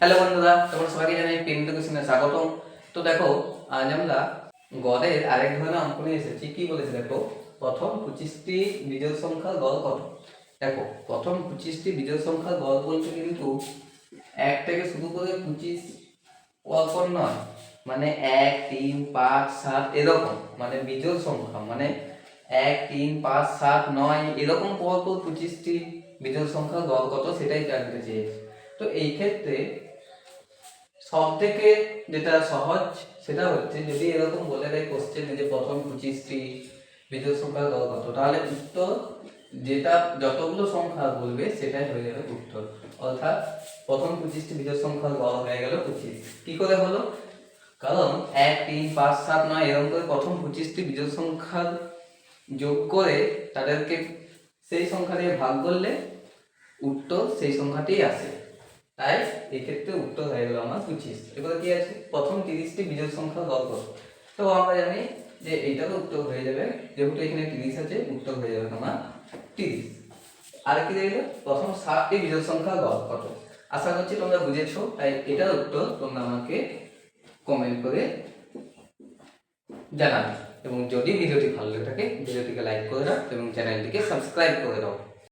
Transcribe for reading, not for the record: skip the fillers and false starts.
Hello বন্ধুরা, তোমরা সবাইকে জানাই পেন এডুকেশনে স্বাগতম। তো দেখো, আজ আমরা গড়ের আরেক ধরনের অঙ্ক নিয়ে এসেছি। কি বলেছে দেখো, প্রথম 25টি বিজোড় সংখ্যার গড় কত। দেখো, প্রথম 25টি বিজোড় সংখ্যার গড় বলতে কিন্তু 1 থেকে শুরু করে 25 পর নয়, মানে 1, 3, 5, 7 এরকম, মানে বিজোড় সংখ্যা, মানে 1, 3, 5, 7, 9 এরকম পর 25টি বিজোড় সংখ্যার গড় কত সেটাই জানতে চেয়েছি। তো এই ক্ষেত্রে সব থেকে যেটা সহজ সেটা হচ্ছে, যদি এরকম বলে দেয় কোশ্চেনে যে প্রথম 25টি বিজোড় সংখ্যার গড় কত, তাহলে উত্তর যেটা যতগুলো সংখ্যা বলবে সেটাই হয়ে যাবে উত্তর। অর্থাৎ প্রথম 25টি বিজোড় সংখ্যার গড় হয়ে গেল 25। কি করে হলো? কারণ 1, 3, 5, 7, 9 এরকম করে প্রথম 25টি বিজোড় সংখ্যার যোগ করে তাদেরকে সেই সংখ্যা দিয়ে ভাগ করলে উত্তর সেই সংখ্যাটিই আসে। তাই এই ক্ষেত্রে উত্তর হয়ে গেল আমার 25। এবারে কি আছে, প্রথম 30টি বিজোড় সংখ্যা গড় কত। তো আমরা জানি যে এইটারও উত্তর হয়ে যাবে, যেহেতু এখানে 30 আছে, উত্তর হয়ে যাবে তোমার 30। আর কি দেখলে, প্রথম 7টি বিজোড় সংখ্যা গড় কত। আশা করছি তোমরা বুঝেছো। তাই এটার উত্তর তোমরা আমাকে কমেন্ট করে জানাবে, এবং যদি ভিডিওটি ভালো লাগে থাকে ভিডিওটিকে লাইক করে দাও এবং চ্যানেলটিকে সাবস্ক্রাইব করে দাও।